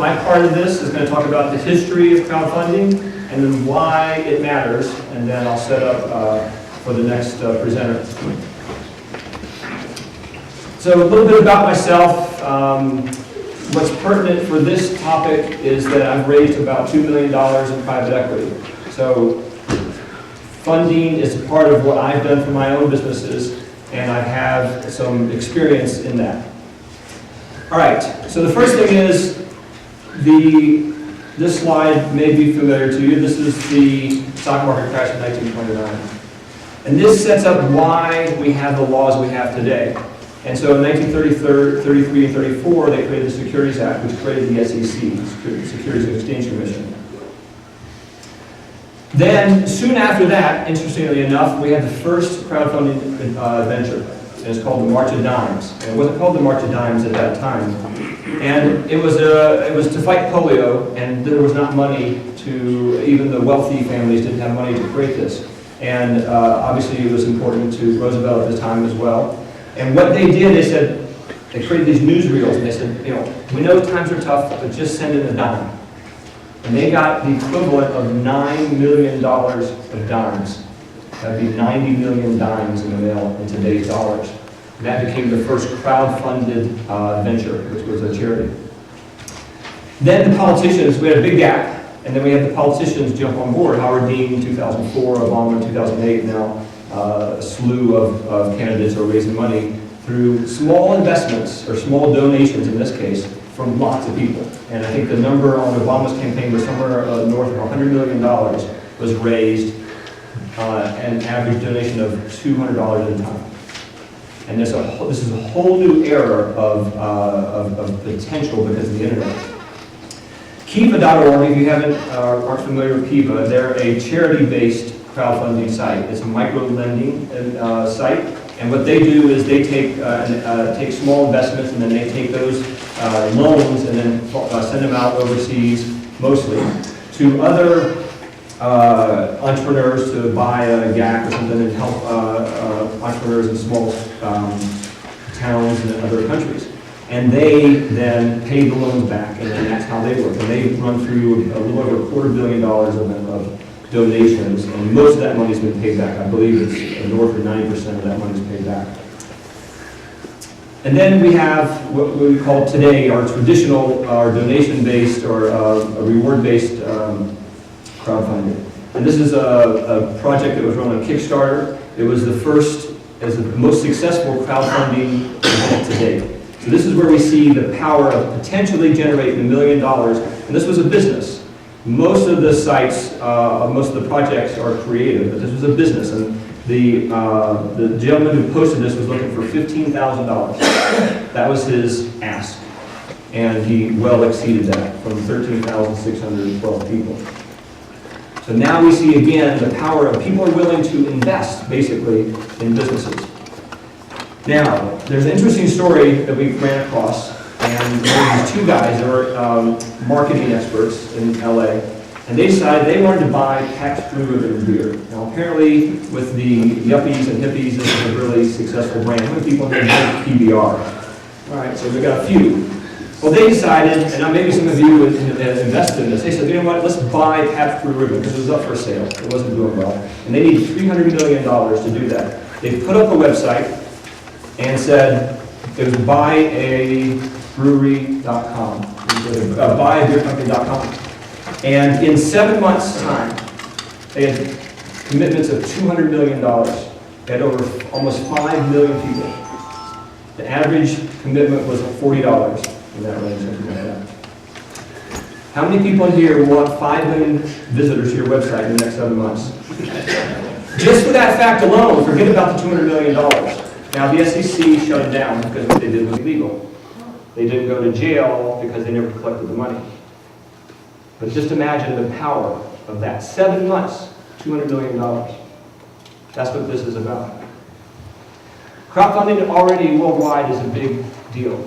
my part of this is going to talk about the history of crowdfunding and then why it matters, and then I'll set up for the next presenter. So a little bit about myself. What's pertinent for this topic is that I've raised about $2 million in private equity. So funding is part of what I've done for my own businesses, and I have some experience in that. All right, so the first thing is, this slide may be familiar to you. This is the stock market crash in 1929. And this sets up why we have the laws we have today. And so in 1933 and 34, they created the Securities Act, which created the SEC, Securities and Exchange Commission. Then, soon after that, interestingly enough, we had the first crowdfunding venture. And it's called the March of Dimes. And it wasn't called the March of Dimes at that time. And it was to fight polio, and there was not money to, even the wealthy families didn't have money to create this. And obviously it was important to Roosevelt at the time as well. And what they did, they created these newsreels, and they said, we know times are tough, but just send in a dime. And they got the equivalent of $9 million of dimes. That'd be 90 million dimes in the mail in today's dollars. And that became the first crowd-funded venture, which was a charity. Then the politicians, we had a big gap, and then we had the politicians jump on board. Howard Dean in 2004, Obama in 2008, now a slew of candidates are raising money through small investments, or small donations in this case, from lots of people. And I think the number on Obama's campaign was somewhere north of $100 million was raised, an average donation of $200 at a time. And this is a whole new era of potential because of the internet. Kiva.org, if you aren't familiar with Kiva, they're a charity-based crowdfunding site. It's a micro-lending site. And what they do is they take small investments, and then they take those loans and then send them out overseas, mostly, to other entrepreneurs to buy a GAC or something and help entrepreneurs in small towns and other countries. And they then pay the loans back, and then that's how they work. And they run through a little over $250 million of donations, and most of that money's been paid back. I believe it's north of 90% of that money's paid back. And then we have what we call today our traditional, our donation-based or a reward-based crowdfunding. And this is a project that was run on Kickstarter. It was the first, as the most successful crowdfunding event to date. So this is where we see the power of potentially generating $1 million. And this was a business. Most of the sites, most of the projects are creative, but this was a business. And the gentleman who posted this was looking for $15,000. That was his ask. And he well exceeded that from 13,612 people. So now we see again the power of people are willing to invest, basically, in businesses. Now, there's an interesting story that we ran across, and there were these two guys that were marketing experts in LA, and they decided they wanted to buy Pabst Blue Ribbon beer. Now, apparently, with the yuppies and hippies, this is a really successful brand. How many people here drink PBR? All right, so we got a few. Well, they decided, and maybe some of you would invest in this, they said, you know what, let's buy Pabst Blue Ribbon, because it was up for sale. It wasn't doing well. And they needed $300 million to do that. They put up a website and said, it was buyaBrewery.com, buyabeercompany.com. And in 7 months' time, they had commitments of $200 million. They had over almost 5 million people. The average commitment was $40. In that range, something like that. How many people in here want 5 million visitors to your website in the next 7 months? Just for that fact alone, forget about the $200 million. Now, the SEC shut it down because what they did was illegal. They didn't go to jail because they never collected the money. But just imagine the power of that. 7 months, $200 million. That's what this is about. Crowdfunding already worldwide is a big deal.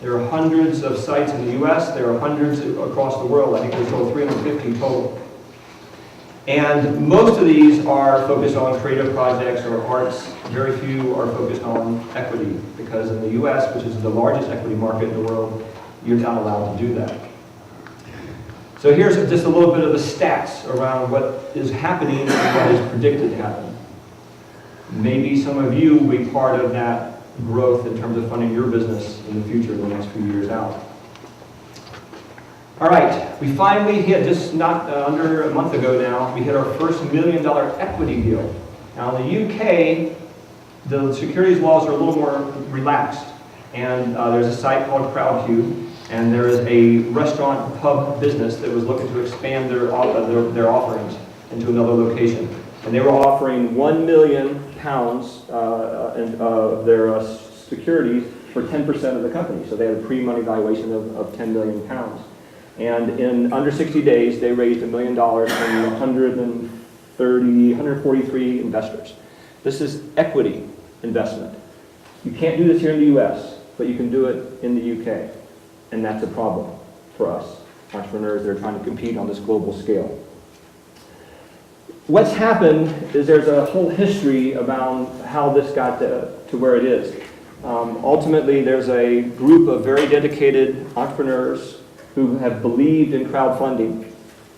There are hundreds of sites in the US, there are hundreds across the world. I think there's over 350 total. And most of these are focused on creative projects or arts. Very few are focused on equity, because in the US, which is the largest equity market in the world, you're not allowed to do that. So here's just a little bit of the stats around what is happening and what is predicted to happen. Maybe some of you will be part of that growth in terms of funding your business in the future, the next few years out. All right, we finally hit, just not under a month ago now, we hit our first $1 million equity deal. Now in the UK, the securities laws are a little more relaxed, and there's a site called Crowdcube, and there is a restaurant pub business that was looking to expand their offerings into another location. And they were offering £1 million of their securities for 10% of the company. So they had a pre-money valuation of £10 million. And in under 60 days, they raised $1 million from 143 investors. This is equity investment. You can't do this here in the US, but you can do it in the UK. And that's a problem for us, entrepreneurs that are trying to compete on this global scale. What's happened is there's a whole history about how this got to where it is. Ultimately, there's a group of very dedicated entrepreneurs who have believed in crowdfunding,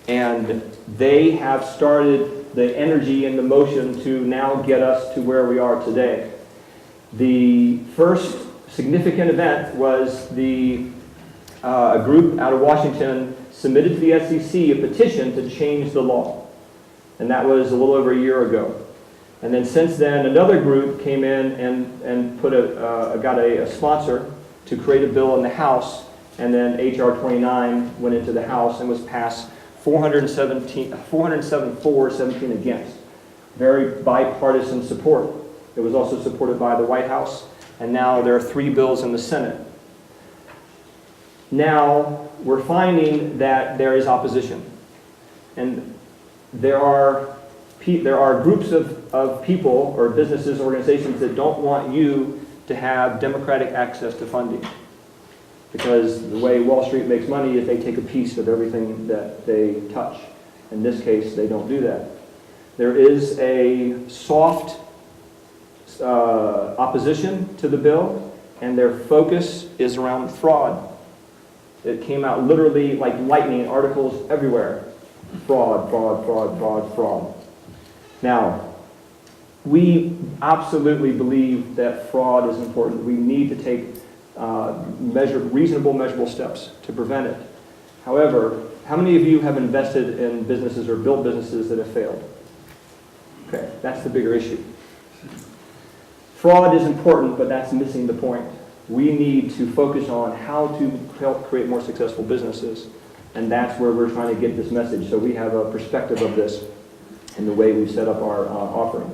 and they have started the energy and the motion to now get us to where we are today. The first significant event was a group out of Washington submitted to the SEC a petition to change the law, and that was a little over a year ago. And then since then, another group came in and got a sponsor to create a bill in the House. And then H.R. 29 went into the House and was passed 407 for, 17 against. Very bipartisan support. It was also supported by the White House, and now there are 3 bills in the Senate. Now we're finding that there is opposition, and there are groups of people or businesses, organizations that don't want you to have democratic access to funding. Because the way Wall Street makes money is they take a piece of everything that they touch. In this case, they don't do that. There is a soft opposition to the bill, and their focus is around fraud. It came out literally like lightning, articles everywhere. Fraud, fraud, fraud, fraud, fraud. Now, we absolutely believe that fraud is important. We need to take reasonable, measurable steps to prevent it. However, how many of you have invested in businesses or built businesses that have failed? Okay, that's the bigger issue. Fraud is important, but that's missing the point. We need to focus on how to help create more successful businesses, and that's where we're trying to get this message. So we have a perspective of this in the way we've set up our offering.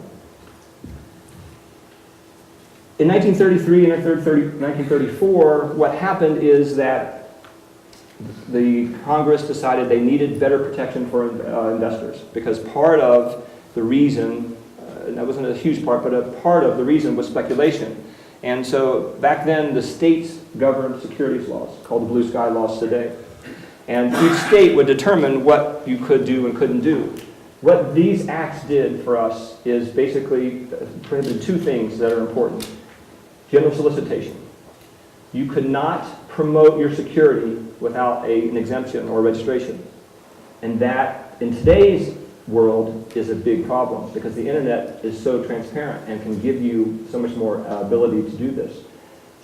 In 1933 and 1934, what happened is that the Congress decided they needed better protection for investors, because part of the reason, that wasn't a huge part, but a part of the reason was speculation. And so back then, the states governed securities laws, called the blue sky laws today. And each state would determine what you could do and couldn't do. What these acts did for us is basically prohibited 2 things that are important. General solicitation. You could not promote your security without an exemption or registration. And that, in today's world, is a big problem, because the internet is so transparent and can give you so much more ability to do this.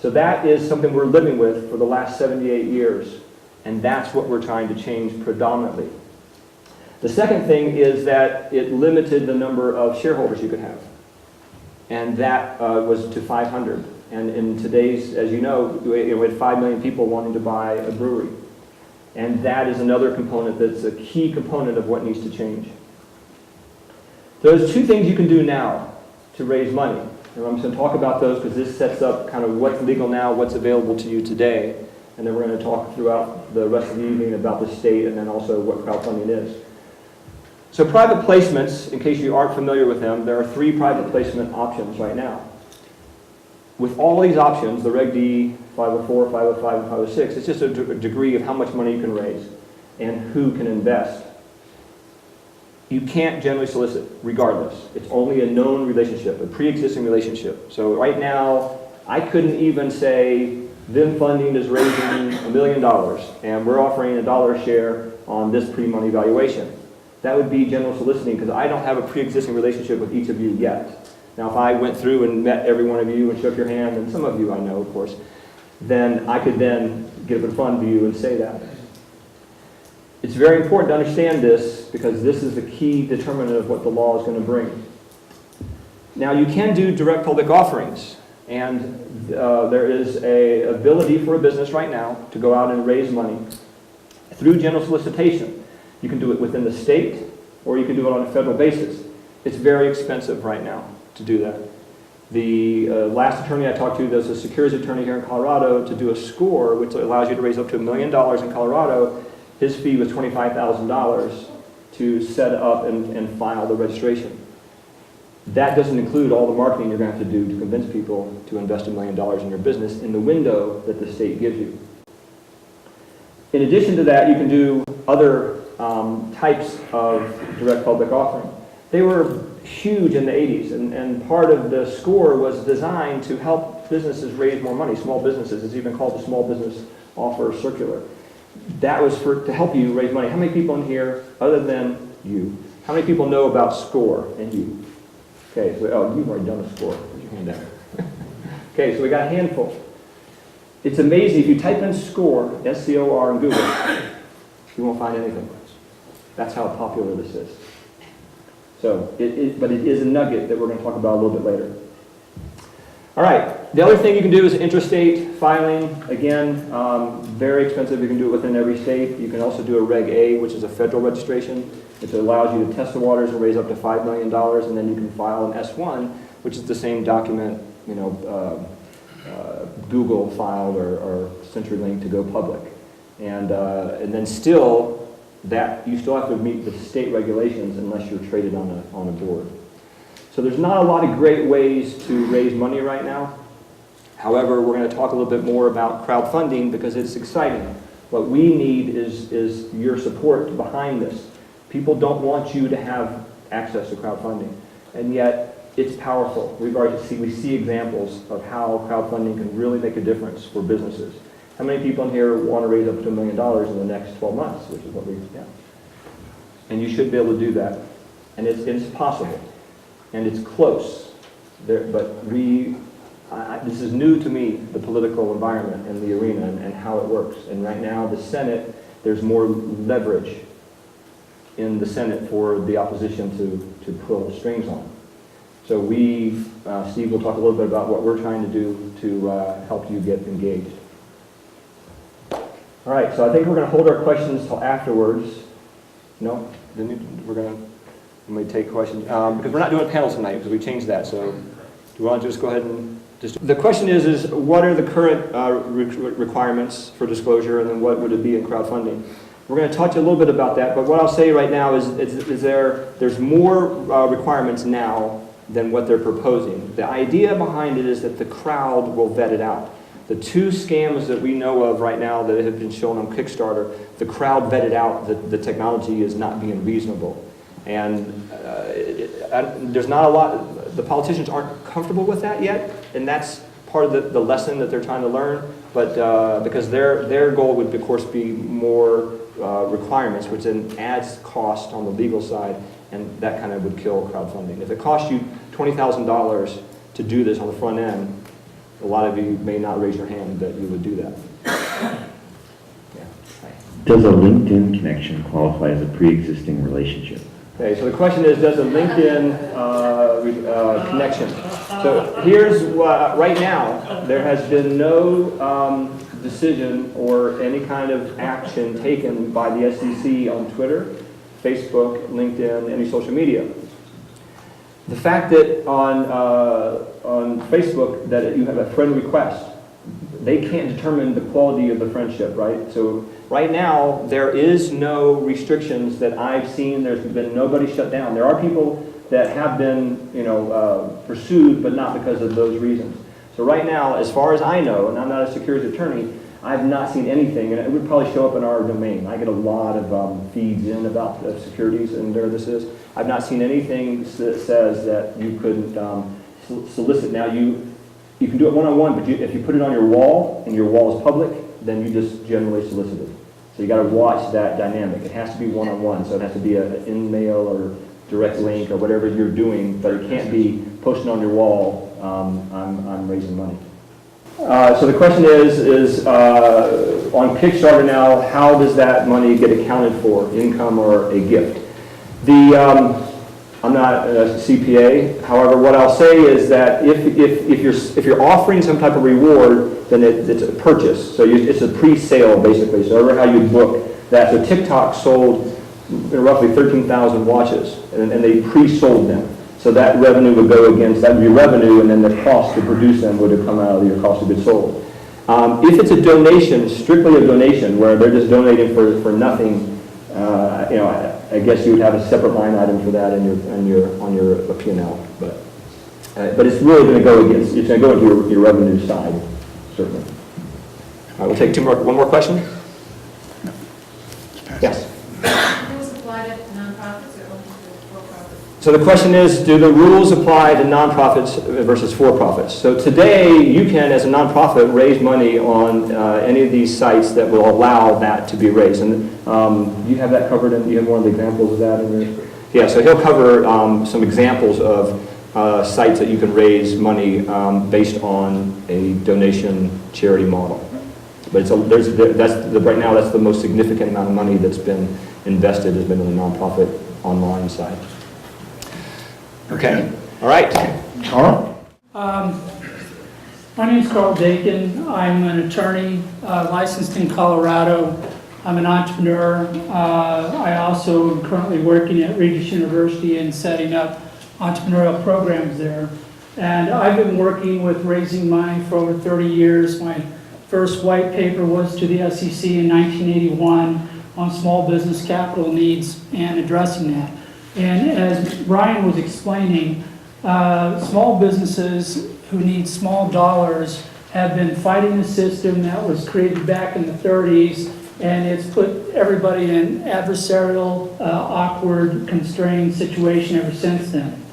So that is something we're living with for the last 78 years, and that's what we're trying to change predominantly. The second thing is that it limited the number of shareholders you could have, and that was to 500. And in today's, as you know, we had 5 million people wanting to buy a brewery. And that is another component that's a key component of what needs to change. There's 2 things you can do now to raise money. And I'm just going to talk about those because this sets up kind of what's legal now, what's available to you today. And then we're going to talk throughout the rest of the evening about the state and then also what crowdfunding is. So private placements, in case you aren't familiar with them, there are 3 private placement options right now. With all these options, the Reg D, 504, 505, and 506, it's just a degree of how much money you can raise and who can invest. You can't generally solicit, regardless. It's only a known relationship, a pre-existing relationship. So right now, I couldn't even say, Vim Funding is raising $1 million, and we're offering $1 a share, on this pre-money valuation. That would be general soliciting, because I don't have a pre-existing relationship with each of you yet. Now, if I went through and met every one of you and shook your hand, and some of you I know, of course, then I could then get up in front of you and say that. It's very important to understand this, because this is the key determinant of what the law is going to bring. Now, you can do direct public offerings, and there is an ability for a business right now to go out and raise money through general solicitation. You can do it within the state, or you can do it on a federal basis. It's very expensive right now to do that. The last attorney I talked to, there's a securities attorney here in Colorado, to do a score, which allows you to raise up to $1 million in Colorado. His fee was $25,000 to set up and file the registration. That doesn't include all the marketing you're going to have to do to convince people to invest $1 million in your business in the window that the state gives you. In addition to that, you can do other types of direct public offering. They were huge in the 80s, and part of the score was designed to help businesses raise more money, small businesses. It's even called the Small Business Offer Circular. That was to help you raise money. How many people in here, other than you, how many people know about SCORE and you? Okay, so, oh, you've already done a SCORE. Put your hand down. Okay, so we got a handful. It's amazing, if you type in SCORE, S-C-O-R, in Google, you won't find anything. That's how popular this is. So, but it is a nugget that we're going to talk about a little bit later. All right, the other thing you can do is interstate filing. Again, very expensive. You can do it within every state. You can also do a Reg A, which is a federal registration, which allows you to test the waters and raise up to $5 million, and then you can file an S1, which is the same document, you know, Google filed or CenturyLink to go public. And then still, you still have to meet the state regulations unless you're traded on a board. So there's not a lot of great ways to raise money right now. However, we're going to talk a little bit more about crowdfunding because it's exciting. What we need is your support behind this. People don't want you to have access to crowdfunding, and yet it's powerful. We see examples of how crowdfunding can really make a difference for businesses. How many people in here want to raise up to $1 million in the next 12 months, which is what we've done? And you should be able to do that. And it's possible. And it's close. But this is new to me, the political environment and the arena and how it works. And right now, the Senate, there's more leverage in the Senate for the opposition to pull strings on. So Steve will talk a little bit about what we're trying to do to help you get engaged. All right, so I think we're going to hold our questions till afterwards. No? We're going to take questions. Because we're not doing panels tonight, because we changed that. So do you want to just go ahead and just... The question is what are the current requirements for disclosure, and then what would it be in crowdfunding? We're going to touch a little bit about that, but what I'll say right now is there's more requirements now than what they're proposing. The idea behind it is that the crowd will vet it out. The two scams that we know of right now that have been shown on Kickstarter, the crowd vetted out that the technology is not being reasonable. And there's not a lot, the politicians aren't comfortable with that yet, and that's part of the lesson that they're trying to learn, but because their goal would, of course, be more requirements, which then adds cost on the legal side, and that kind of would kill crowdfunding. If it costs you $20,000 to do this on the front end, a lot of you may not raise your hand that you would do that. Yeah. Does a LinkedIn connection qualify as a pre-existing relationship? Okay, so the question is, does a LinkedIn connection? So here's what, right now, there has been no decision or any kind of action taken by the SEC on Twitter, Facebook, LinkedIn, any social media. The fact that on Facebook that you have a friend request, they can't determine the quality of the friendship, right? So right now, there is no restrictions that I've seen. There's been nobody shut down. There are people that have been, pursued, but not because of those reasons. So right now, as far as I know, and I'm not a securities attorney, I've not seen anything, and it would probably show up in our domain. I get a lot of feeds in about securities and where this is. I've not seen anything that says that you couldn't solicit. Now, you can do it one-on-one, but if you put it on your wall, and your wall is public, then you just generally solicit it. So you got to watch that dynamic. It has to be one-on-one, so it has to be an in-mail or direct link or whatever you're doing, but it can't be posting on your wall, I'm raising money. So the question is on Kickstarter now, how does that money get accounted for, income or a gift? I'm not a CPA, however, what I'll say is that if you're offering some type of reward, then it's a purchase. So it's a pre-sale, basically. So how you book that. So TikTok sold roughly 13,000 watches, and they pre-sold them. So that revenue would go against, that would be revenue, and then the cost to produce them would have come out of your cost of goods sold. If it's a donation, strictly a donation, where they're just donating for nothing, I guess you would have a separate line item for that on your P&L. But it's really going to go against, it's going to go into your revenue side, certainly. All right, we'll take one more question. Yes. Rules apply to nonprofits or only to for-profits? So the question is, do the rules apply to nonprofits versus for-profits? So today, you can, as a nonprofit, raise money on any of these sites that will allow that to be raised. And you have that covered, and you have one of the examples of that in your... Yeah, so he'll cover some examples of sites that you can raise money based on a donation charity model. But right now, that's the most significant amount of money that's been invested has been in the nonprofit online side. Okay. All right. Carl? My name is Carl Dakin. I'm an attorney licensed in Colorado. I'm an entrepreneur. I also am currently working at Regis University and setting up entrepreneurial programs there. And I've been working with raising money for over 30 years. My first white paper was to the SEC in 1981 on small business capital needs and addressing that. And as Brian was explaining, small businesses who need small dollars have been fighting a system that was created back in the 30s, and it's put everybody in adversarial, awkward, constrained situation ever since then.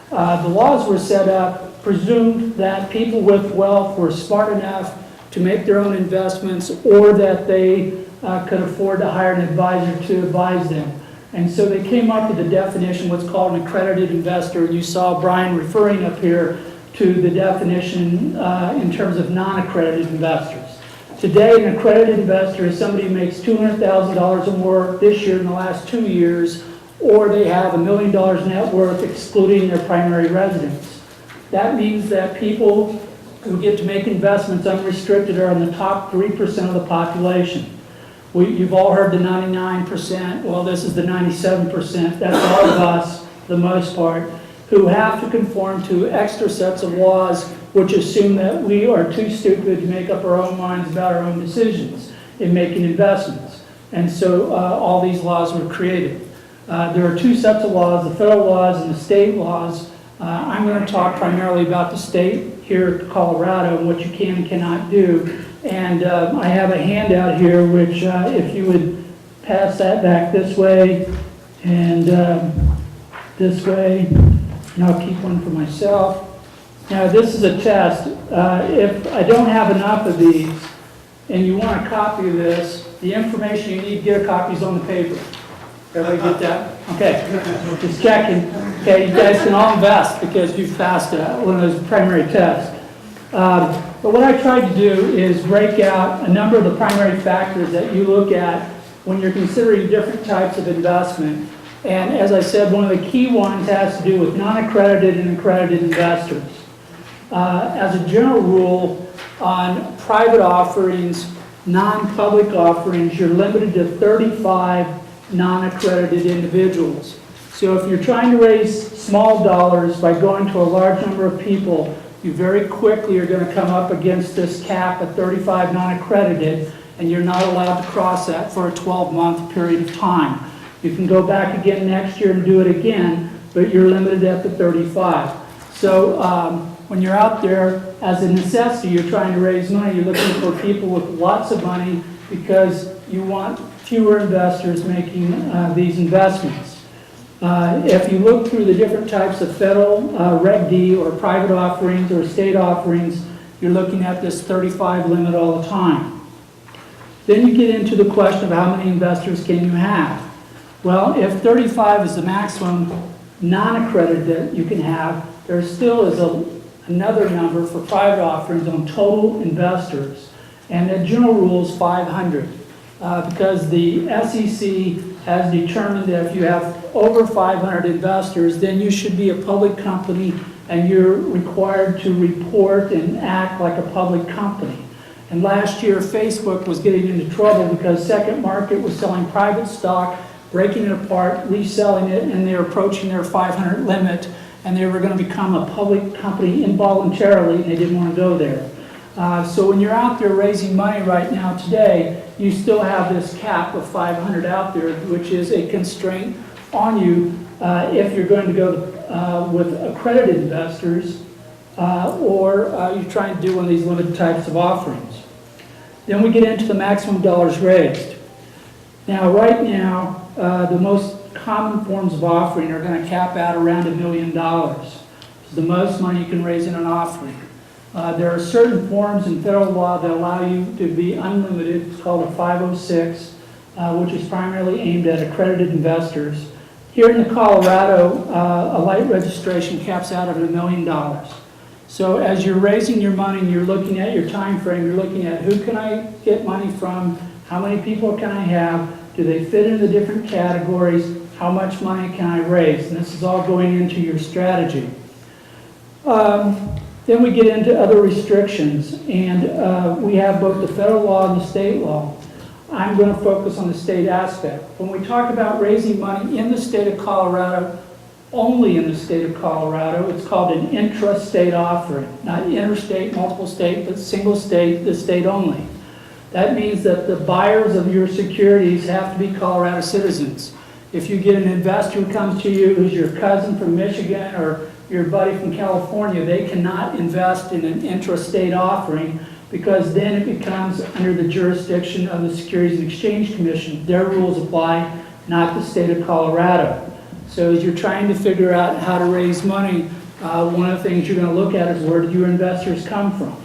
The laws were set up, presumed that people with wealth were smart enough to make their own investments, or that they could afford to hire an advisor to advise them. And so they came up with the definition, what's called an accredited investor. You saw Brian referring up here to the definition in terms of non-accredited investors. Today, an accredited investor is somebody who makes $200,000 or more this year in the last 2 years, or they have $1 million net worth excluding their primary residence. That means that people who get to make investments unrestricted are in the top 3% of the population. You've all heard the 99%, well, this is the 97%, that's all of us, for the most part, who have to conform to extra sets of laws which assume that we are too stupid to make up our own minds about our own decisions in making investments. And so all these laws were created. There are two sets of laws, the federal laws and the state laws. I'm going to talk primarily about the state here in Colorado and what you can and cannot do. And I have a handout here, which if you would pass that back this way and this way, and I'll keep one for myself. Now, this is a test. If I don't have enough of these and you want a copy of this, the information you need to get a copy is on the paper. Everybody get that? Okay, just checking. Okay, you guys can all invest because you've passed one of those primary tests. But what I tried to do is break out a number of the primary factors that you look at when you're considering different types of investment. And as I said, one of the key ones has to do with non-accredited and accredited investors. As a general rule, on private offerings, non-public offerings, you're limited to 35 non-accredited individuals. So if you're trying to raise small dollars by going to a large number of people, you very quickly are going to come up against this cap at 35 non-accredited, and you're not allowed to cross that for a 12-month period of time. You can go back again next year and do it again, but you're limited at the 35. So when you're out there, as a necessity, you're trying to raise money, you're looking for people with lots of money because you want fewer investors making these investments. If you look through the different types of federal Reg D or private offerings or state offerings, you're looking at this 35 limit all the time. Then you get into the question of how many investors can you have. Well, if 35 is the maximum non-accredited that you can have, there still is another number for private offerings on total investors. And the general rule is 500 because the SEC has determined that if you have over 500 investors, then you should be a public company and you're required to report and act like a public company. And last year, Facebook was getting into trouble because Second Market was selling private stock, breaking it apart, reselling it, and they were approaching their 500 limit, and they were going to become a public company involuntarily, and they didn't want to go there. So when you're out there raising money right now today, you still have this cap of 500 out there, which is a constraint on you if you're going to go with accredited investors or you're trying to do one of these limited types of offerings. Then we get into the maximum dollars raised. Now, right now, the most common forms of offering are going to cap out around $1 million. It's the most money you can raise in an offering. There are certain forms in federal law that allow you to be unlimited. It's called a 506, which is primarily aimed at accredited investors. Here in Colorado, a light registration caps out at $1 million. So as you're raising your money, you're looking at your time frame, you're looking at who can I get money from, how many people can I have, do they fit into the different categories, how much money can I raise? And this is all going into your strategy. Then we get into other restrictions, and we have both the federal law and the state law. I'm going to focus on the state aspect. When we talk about raising money in the state of Colorado, only in the state of Colorado, it's called an intrastate offering. Not interstate, multiple state, but single state, the state only. That means that the buyers of your securities have to be Colorado citizens. If you get an investor who comes to you who's your cousin from Michigan or your buddy from California, they cannot invest in an intrastate offering because then it becomes under the jurisdiction of the Securities and Exchange Commission. Their rules apply, not the state of Colorado. So as you're trying to figure out how to raise money, one of the things you're going to look at is where do your investors come from.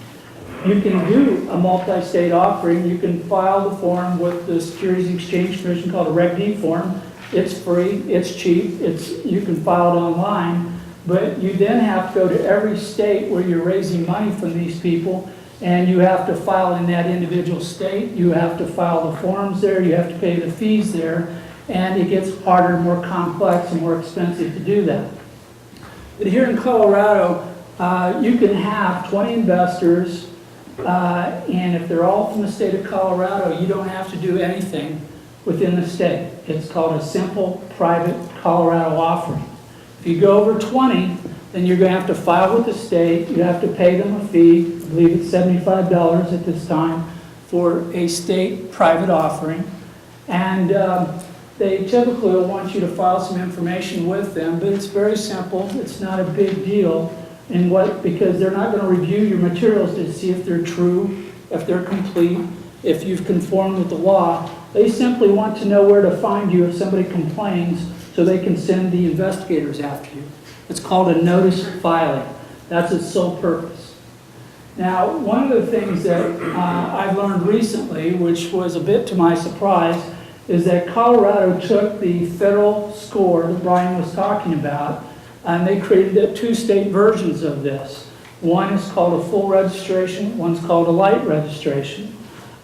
You can do a multi-state offering. You can file the form with the Securities and Exchange Commission called a Reg D form. It's free, it's cheap, you can file it online, but you then have to go to every state where you're raising money from these people, and you have to file in that individual state. You have to file the forms there, you have to pay the fees there, and it gets harder, more complex, and more expensive to do that. But here in Colorado, you can have 20 investors, and if they're all from the state of Colorado, you don't have to do anything within the state. It's called a simple private Colorado offering. If you go over 20, then you're going to have to file with the state. You have to pay them a fee. I believe it's $75 at this time for a state private offering. And they typically will want you to file some information with them, but it's very simple. It's not a big deal. Because they're not going to review your materials to see if they're true, if they're complete, if you've conformed with the law. They simply want to know where to find you if somebody complains so they can send the investigators after you. It's called a notice filing. That's its sole purpose. Now, one of the things that I've learned recently, which was a bit to my surprise, is that Colorado took the federal score that Brian was talking about, and they created two state versions of this. One is called a full registration, one's called a light registration.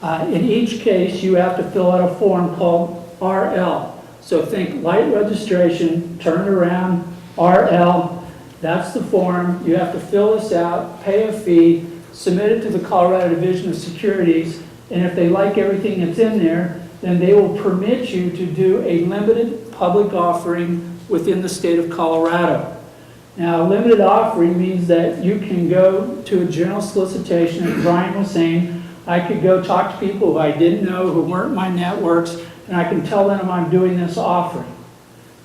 In each case, you have to fill out a form called RL. So think light registration, turn it around, RL, that's the form. You have to fill this out, pay a fee, submit it to the Colorado Division of Securities, and if they like everything that's in there, then they will permit you to do a limited public offering within the state of Colorado. Now, limited offering means that you can go to a general solicitation, as Brian was saying. I could go talk to people who I didn't know, who weren't in my networks, and I can tell them I'm doing this offering,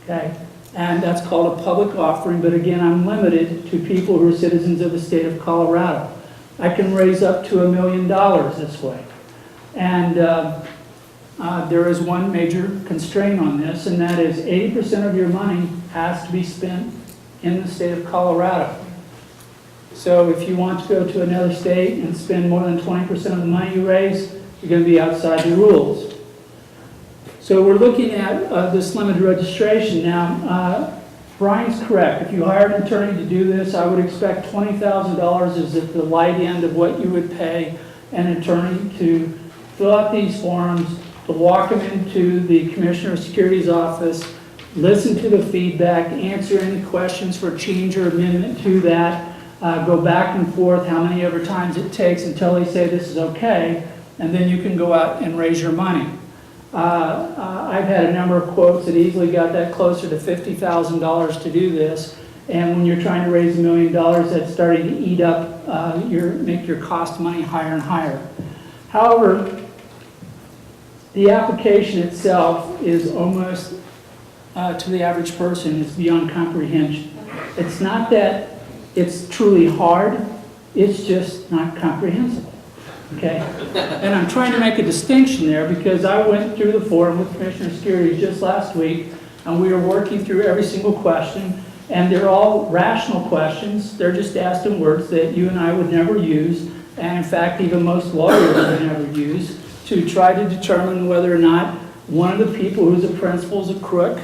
okay? And that's called a public offering, but again, I'm limited to people who are citizens of the state of Colorado. I can raise up to $1 million this way. And there is one major constraint on this, and that is 80% of your money has to be spent in the state of Colorado. So if you want to go to another state and spend more than 20% of the money you raise, you're going to be outside the rules. So we're looking at this limited registration. Now, Brian's correct. If you hire an attorney to do this, I would expect $20,000 is at the light end of what you would pay an attorney to fill out these forms, to walk them into the Commissioner of Security's office, listen to the feedback, answer any questions for change or amendment to that, go back and forth how many ever times it takes until they say this is okay, and then you can go out and raise your money. I've had a number of quotes that easily got that closer to $50,000 to do this, and when you're trying to raise $1 million, that's starting to eat up make your cost money higher and higher. However, the application itself is almost, to the average person, is beyond comprehension. It's not that it's truly hard, it's just not comprehensible. Okay? And I'm trying to make a distinction there because I went through the forum with Commissioner Security just last week, and we were working through every single question, and they're all rational questions. They're just asked in words that you and I would never use, and in fact, even most lawyers would never use, to try to determine whether or not one of the people who's a principal is a crook,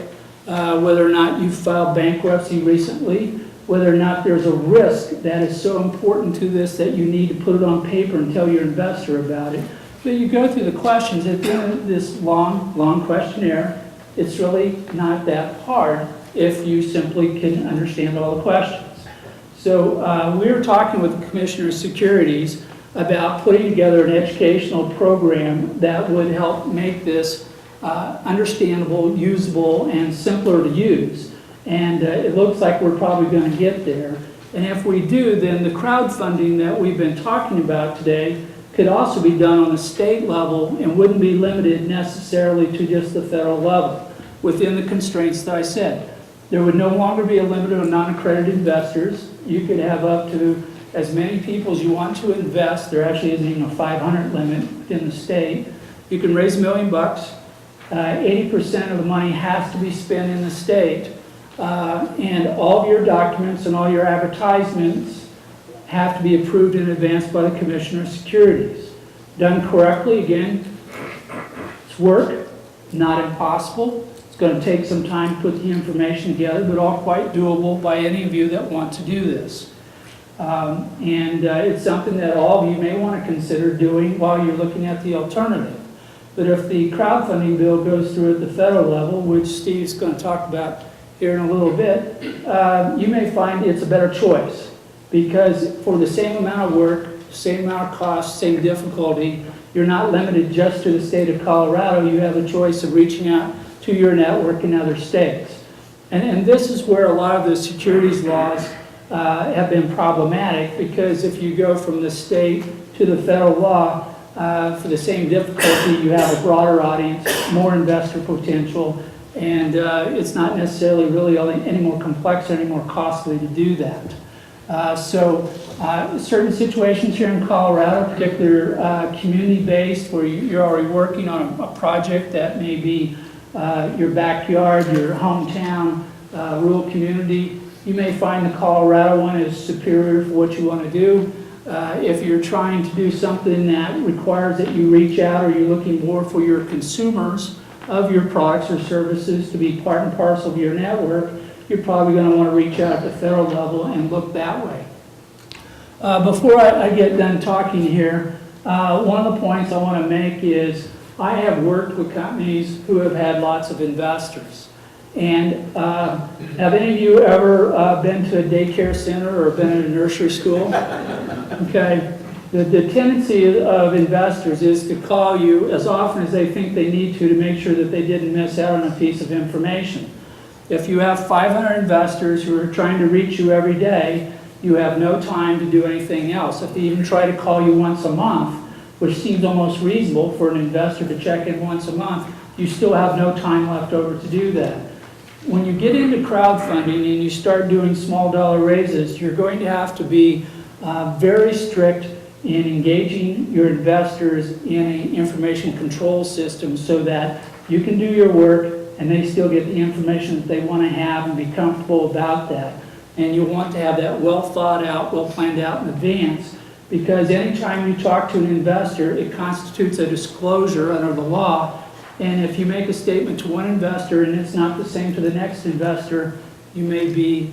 whether or not you filed bankruptcy recently, whether or not there's a risk that is so important to this that you need to put it on paper and tell your investor about it. So you go through the questions at the end of this long questionnaire. It's really not that hard if you simply can understand all the questions. So we were talking with the Commissioner of Securities about putting together an educational program that would help make this understandable, usable, and simpler to use. And it looks like we're probably going to get there. And if we do, then the crowdfunding that we've been talking about today could also be done on the state level and wouldn't be limited necessarily to just the federal level within the constraints that I said. There would no longer be a limit on non-accredited investors. You could have up to as many people as you want to invest. There actually isn't even a 500 limit within the state. You can raise $1 million. 80% of the money has to be spent in the state. And all of your documents and all your advertisements have to be approved in advance by the Commissioner of Securities. Done correctly, again, it's work, not impossible. It's going to take some time to put the information together, but all quite doable by any of you that want to do this. It's something that all of you may want to consider doing while you're looking at the alternative. But if the crowdfunding bill goes through at the federal level, which Steve's going to talk about here in a little bit, you may find it's a better choice because for the same amount of work, same amount of cost, same difficulty, you're not limited just to the state of Colorado. You have a choice of reaching out to your network in other states. And this is where a lot of the securities laws have been problematic because if you go from the state to the federal law, for the same difficulty, you have a broader audience, more investor potential, and it's not necessarily really any more complex or any more costly to do that. Certain situations here in Colorado, particular community-based, where you're already working on a project that may be your backyard, your hometown, rural community, you may find the Colorado one is superior for what you want to do. If you're trying to do something that requires that you reach out or you're looking more for your consumers of your products or services to be part and parcel of your network, you're probably going to want to reach out at the federal level and look that way. Before I get done talking here, one of the points I want to make is I have worked with companies who have had lots of investors. And have any of you ever been to a daycare center or been in a nursery school? Okay. The tendency of investors is to call you as often as they think they need to make sure that they didn't miss out on a piece of information. If you have 500 investors who are trying to reach you every day, you have no time to do anything else. If they even try to call you once a month, which seems almost reasonable for an investor to check in once a month, you still have no time left over to do that. When you get into crowdfunding and you start doing small dollar raises, you're going to have to be very strict in engaging your investors in an information control system so that you can do your work and they still get the information that they want to have and be comfortable about that. And you want to have that well thought out, well planned out in advance, because anytime you talk to an investor, it constitutes a disclosure under the law. And if you make a statement to one investor and it's not the same to the next investor, you may be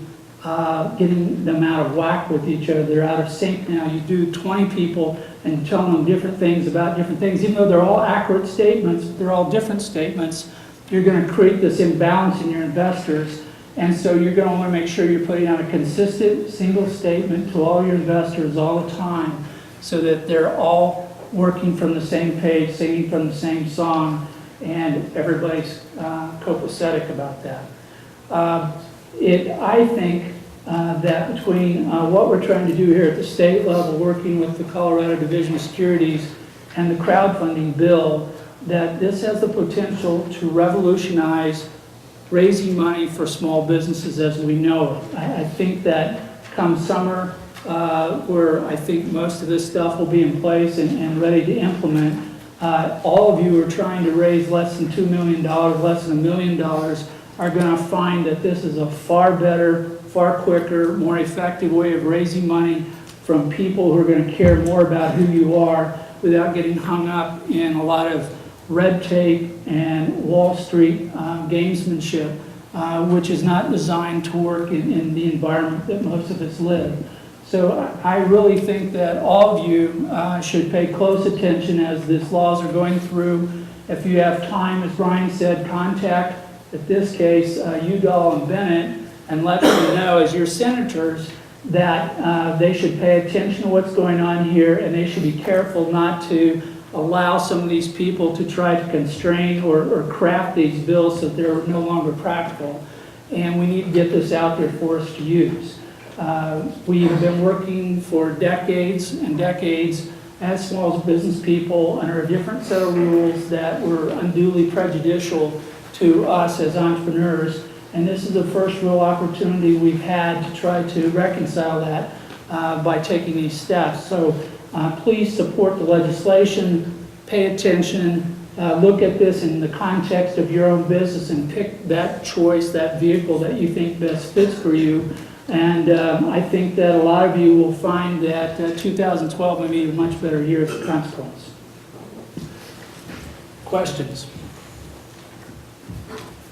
getting them out of whack with each other. They're out of sync now. You do 20 people and tell them different things about different things. Even though they're all accurate statements, they're all different statements, you're going to create this imbalance in your investors. And so you're going to want to make sure you're putting out a consistent single statement to all your investors all the time so that they're all working from the same page, singing from the same song, and everybody's copacetic about that. I think that between what we're trying to do here at the state level, working with the Colorado Division of Securities and the crowdfunding bill, that this has the potential to revolutionize raising money for small businesses as we know it. I think that come summer, where I think most of this stuff will be in place and ready to implement, all of you who are trying to raise less than $2 million, less than $1 million, are going to find that this is a far better, far quicker, more effective way of raising money from people who are going to care more about who you are without getting hung up in a lot of red tape and Wall Street gamesmanship, which is not designed to work in the environment that most of us live. So I really think that all of you should pay close attention as these laws are going through. If you have time, as Brian said, contact, in this case, Udall and Bennett, and let them know as your senators that they should pay attention to what's going on here, and they should be careful not to allow some of these people to try to constrain or craft these bills so that they're no longer practical. And we need to get this out there for us to use. We've been working for decades and decades as small business people under a different set of rules that were unduly prejudicial to us as entrepreneurs. And this is the first real opportunity we've had to try to reconcile that by taking these steps. So please support the legislation, pay attention, look at this in the context of your own business and pick that choice, that vehicle that you think best fits for you. And I think that a lot of you will find that 2012 may be a much better year as a consequence. Questions?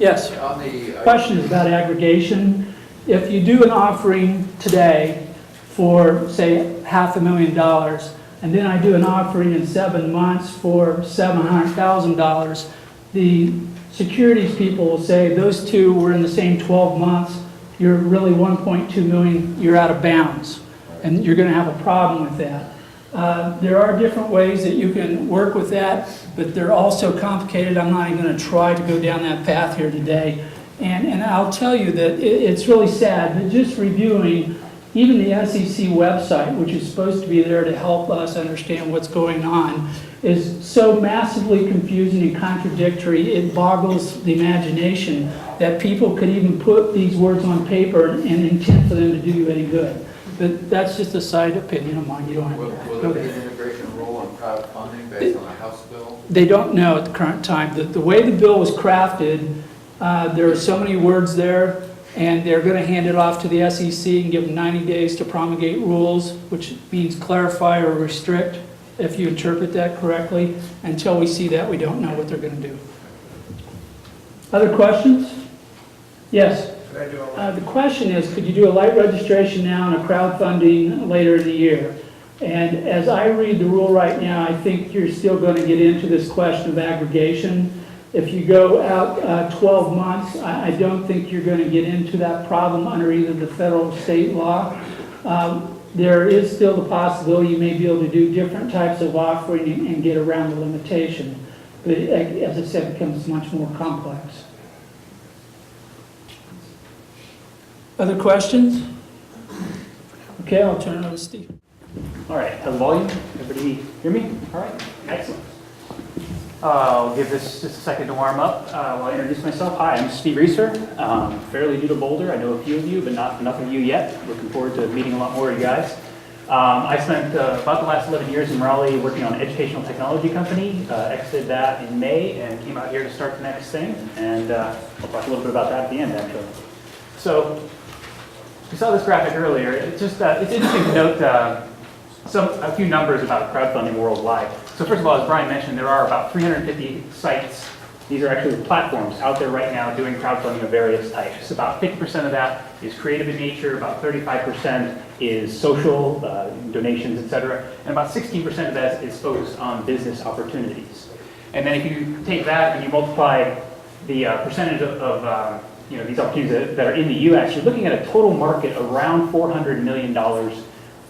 Yes. On the Question is about aggregation. If you do an offering today for, say, $500,000, and then I do an offering in 7 months for $700,000, the securities people will say those two were in the same 12 months. You're really 1.2 million, you're out of bounds, and you're going to have a problem with that. There are different ways that you can work with that, but they're also complicated. I'm not even going to try to go down that path here today. And I'll tell you that it's really sad, but just reviewing even the SEC website, which is supposed to be there to help us understand what's going on, is so massively confusing and contradictory, it boggles the imagination that people could even put these words on paper and intend for them to do you any good. But that's just a side opinion of mine. You don't have will there be an integration rule on crowdfunding based on a House bill? They don't know at the current time. The way the bill was crafted, there are so many words there, and they're going to hand it off to the SEC and give them 90 days to promulgate rules, which means clarify or restrict, if you interpret that correctly. Until we see that, we don't know what they're going to do. Other questions? Yes. The question is, could you do a light registration now and a crowdfunding later in the year? And as I read the rule right now, I think you're still going to get into this question of aggregation. If you go out 12 months, I don't think you're going to get into that problem under either the federal or state law. There is still the possibility you may be able to do different types of offering and get around the limitation. But as I said, it becomes much more complex. Other questions? Okay, I'll turn it over to Steve. All right, how's the volume? Everybody hear me? All right, excellent. I'll give this just a second to warm up while I introduce myself. Hi, I'm Steve Reeser. Fairly new to Boulder. I know a few of you, but not enough of you yet. Looking forward to meeting a lot more of you guys. I spent about the last 11 years in Raleigh working on an educational technology company. Exited that in May and came out here to start the next thing. And I'll talk a little bit about that at the end, actually. So we saw this graphic earlier. It's just it's interesting to note a few numbers about crowdfunding worldwide. So first of all, as Brian mentioned, there are about 350 sites. These are actually platforms out there right now doing crowdfunding of various types. About 50% of that is creative in nature, about 35% is social, donations, et cetera, and about 16% of that is focused on business opportunities. And then if you take that and you multiply the percentage of these opportunities that are in the US, you're looking at a total market around $400 million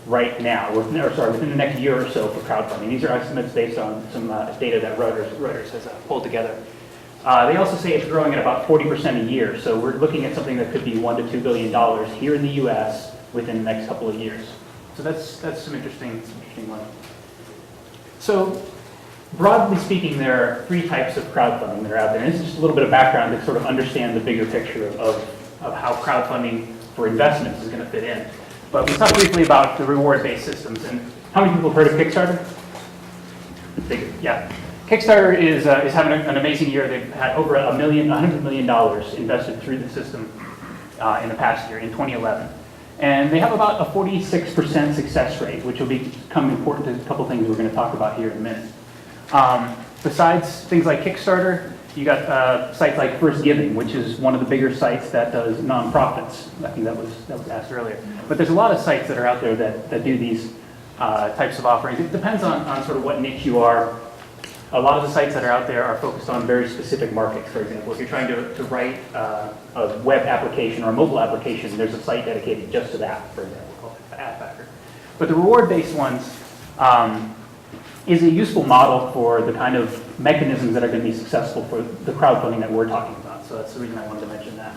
right now, within the next year or so for crowdfunding. These are estimates based on some data that Reuters has pulled together. They also say it's growing at about 40% a year, so we're looking at something that could be $1 to $2 billion here in the US within the next couple of years. So that's some interesting money. So broadly speaking, there are three types of crowdfunding that are out there. And this is just a little bit of background to sort of understand the bigger picture of how crowdfunding for investments is going to fit in. But we talked briefly about the reward-based systems. And how many people have heard of Kickstarter? Yeah. Kickstarter is having an amazing year. They've had over $100 million invested through the system in the past year, in 2011. And they have about a 46% success rate, which will become important to a couple things we're going to talk about here in a minute. Besides things like Kickstarter, you got sites like First Giving, which is one of the bigger sites that does nonprofits. I think that was asked earlier. But there's a lot of sites that are out there that do these types of offerings. It depends on sort of what niche you are. A lot of the sites that are out there are focused on very specific markets. For example, if you're trying to write a web application or a mobile application, there's a site dedicated just to that, for example, called AdFactor. But the reward-based ones is a useful model for the kind of mechanisms that are going to be successful for the crowdfunding that we're talking about. So that's the reason I wanted to mention that.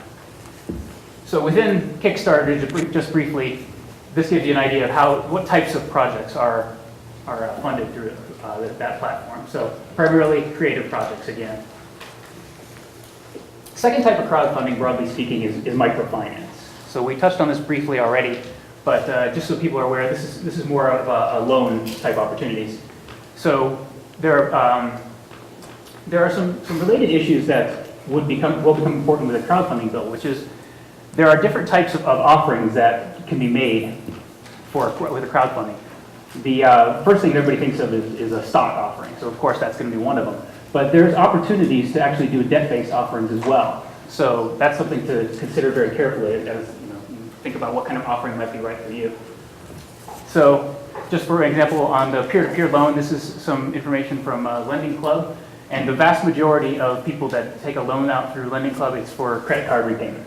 So within Kickstarter, just briefly, this gives you an idea of what types of projects are funded through that platform. So primarily creative projects again. Second type of crowdfunding, broadly speaking, is microfinance. So we touched on this briefly already, but just so people are aware, this is more of a loan type opportunities. So there are some related issues that will become important with a crowdfunding bill, which is there are different types of offerings that can be made with a crowdfunding. The first thing everybody thinks of is a stock offering. So of course that's going to be one of them. But there's opportunities to actually do debt-based offerings as well. So that's something to consider very carefully as you think about what kind of offering might be right for you. So just for example, on the peer-to-peer loan, this is some information from Lending Club. And the vast majority of people that take a loan out through Lending Club, it's for credit card repayment,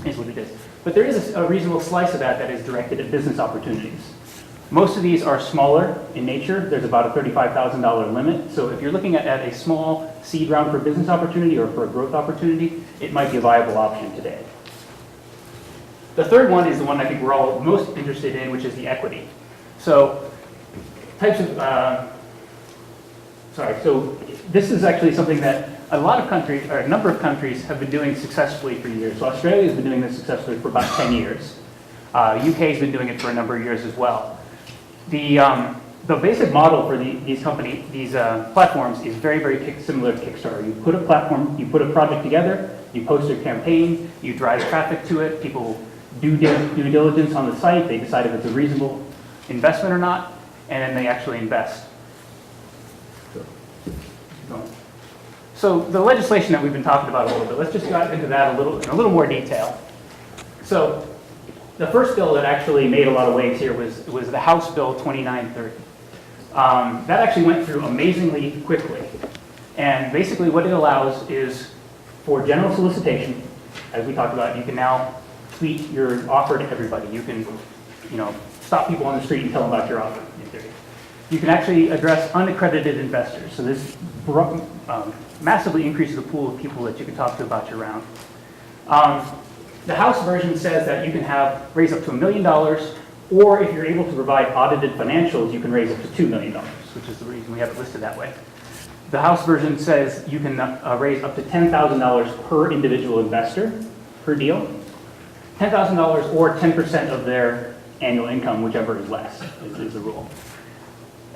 is what it is. But there is a reasonable slice of that is directed at business opportunities. Most of these are smaller in nature. There's about a $35,000 limit. So if you're looking at a small seed round for a business opportunity or for a growth opportunity, it might be a viable option today. The third one is the one I think we're all most interested in, which is the equity. So so this is actually something that a number of countries have been doing successfully for years. So Australia has been doing this successfully for about 10 years. UK has been doing it for a number of years as well. The basic model for these platforms is very, very similar to Kickstarter. You put a project together, you post your campaign, you drive traffic to it, people do due diligence on the site, they decide if it's a reasonable investment or not, and then they actually invest. So the legislation that we've been talking about a little bit, let's just get into that in a little more detail. So the first bill that actually made a lot of waves here was the House Bill 2930. That actually went through amazingly quickly. And basically what it allows is for general solicitation, as we talked about, you can now tweet your offer to everybody. You can stop people on the street and tell them about your offer, in theory. You can actually address unaccredited investors. So this massively increases the pool of people that you can talk to about your round. The House version says that you can raise up to $1 million, or if you're able to provide audited financials, you can raise up to $2 million, which is the reason we have it listed that way. The House version says you can raise up to $10,000 per individual investor per deal. $10,000 or 10% of their annual income, whichever is less, is the rule.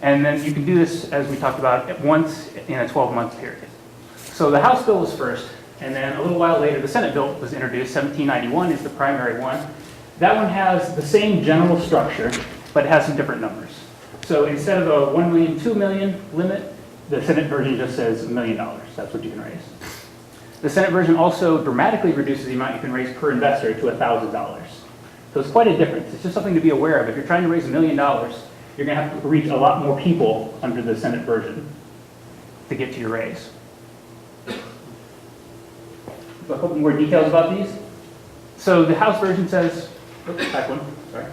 And then you can do this, as we talked about, once in a 12-month period. So the House bill was first, and then a little while later, the Senate bill was introduced. 1791 is the primary one. That one has the same general structure, but it has some different numbers. So instead of a 1 million, 2 million limit, the Senate version just says $1 million. That's what you can raise. The Senate version also dramatically reduces the amount you can raise per investor to $1,000. So it's quite a difference. It's just something to be aware of. If you're trying to raise $1 million, you're going to have to reach a lot more people under the Senate version to get to your raise. A couple more details about these. So the House version says, oops, back one, sorry.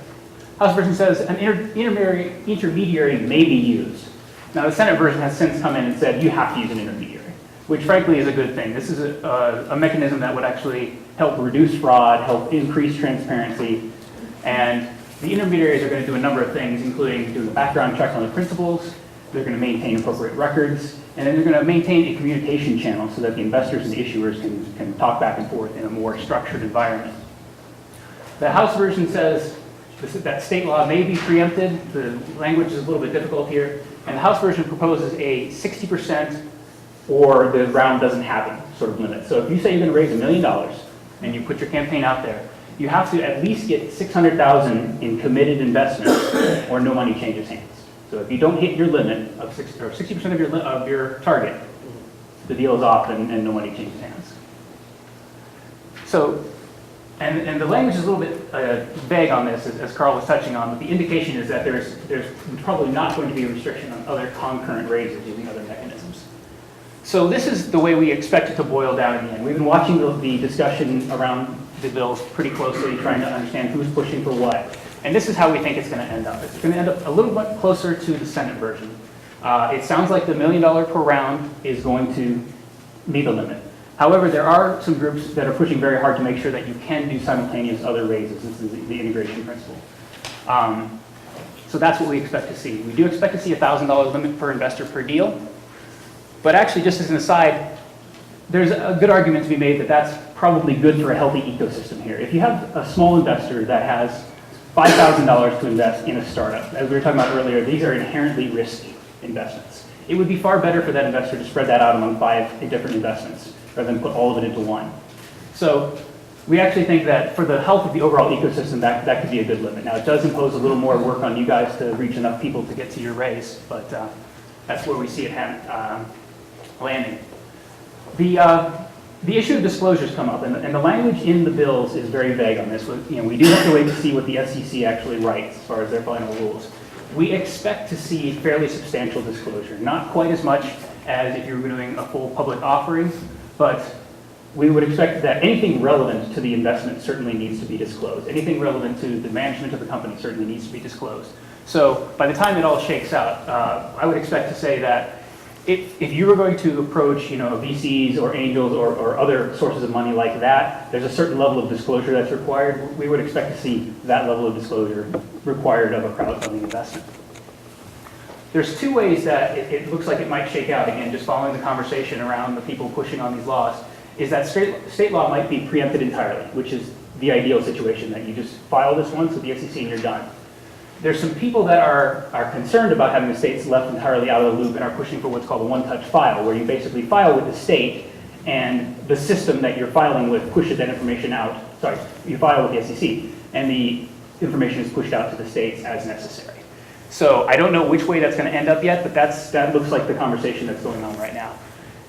House version says an intermediary may be used. Now the Senate version has since come in and said you have to use an intermediary, which frankly is a good thing. This is a mechanism that would actually help reduce fraud, help increase transparency, and the intermediaries are going to do a number of things, including doing the background checks on the principals, they're going to maintain appropriate records, and then they're going to maintain a communication channel so that the investors and the issuers can talk back and forth in a more structured environment. The House version says that state law may be preempted. The language is a little bit difficult here. And the House version proposes a 60% or the round doesn't happen sort of limit. So if you say you're going to raise $1 million and you put your campaign out there, you have to at least get $600,000 in committed investments or no money changes hands. So if you don't hit your limit of 60% of your target, the deal is off and no money changes hands. So, and the language is a little bit vague on this, as Carl was touching on, but the indication is that there's probably not going to be a restriction on other concurrent raises using other mechanisms. So this is the way we expect it to boil down in the end. We've been watching the discussion around the bills pretty closely, trying to understand who's pushing for what. And this is how we think it's going to end up. It's going to end up a little bit closer to the Senate version. It sounds like the $1 million per round is going to be the limit. However, there are some groups that are pushing very hard to make sure that you can do simultaneous other raises. This is the integration principle. So that's what we expect to see. We do expect to see a $1,000 limit per investor per deal. But actually, just as an aside, there's a good argument to be made that that's probably good for a healthy ecosystem here. If you have a small investor that has $5,000 to invest in a startup, as we were talking about earlier, these are inherently risky investments. It would be far better for that investor to spread that out among 5 different investments rather than put all of it into one. So we actually think that for the health of the overall ecosystem, that could be a good limit. Now, it does impose a little more work on you guys to reach enough people to get to your raise, but that's where we see it landing. The issue of disclosures come up, and the language in the bills is very vague on this. We do have to wait to see what the SEC actually writes as far as their final rules. We expect to see fairly substantial disclosure, not quite as much as if you were doing a full public offering, but we would expect that anything relevant to the investment certainly needs to be disclosed. Anything relevant to the management of the company certainly needs to be disclosed. So by the time it all shakes out, I would expect to say that if you were going to approach, VCs or angels or other sources of money like that, there's a certain level of disclosure that's required. We would expect to see that level of disclosure required of a crowdfunding investment. There's 2 ways that it looks like it might shake out, again, just following the conversation around the people pushing on these laws, is that state law might be preempted entirely, which is the ideal situation, that you just file this once with the SEC and you're done. There's some people that are concerned about having the states left entirely out of the loop and are pushing for what's called a one-touch file, where you basically file with the state and the system that you're filing with pushes that information out. Sorry, you file with the SEC and the information is pushed out to the states as necessary. So I don't know which way that's going to end up yet, but that looks like the conversation that's going on right now.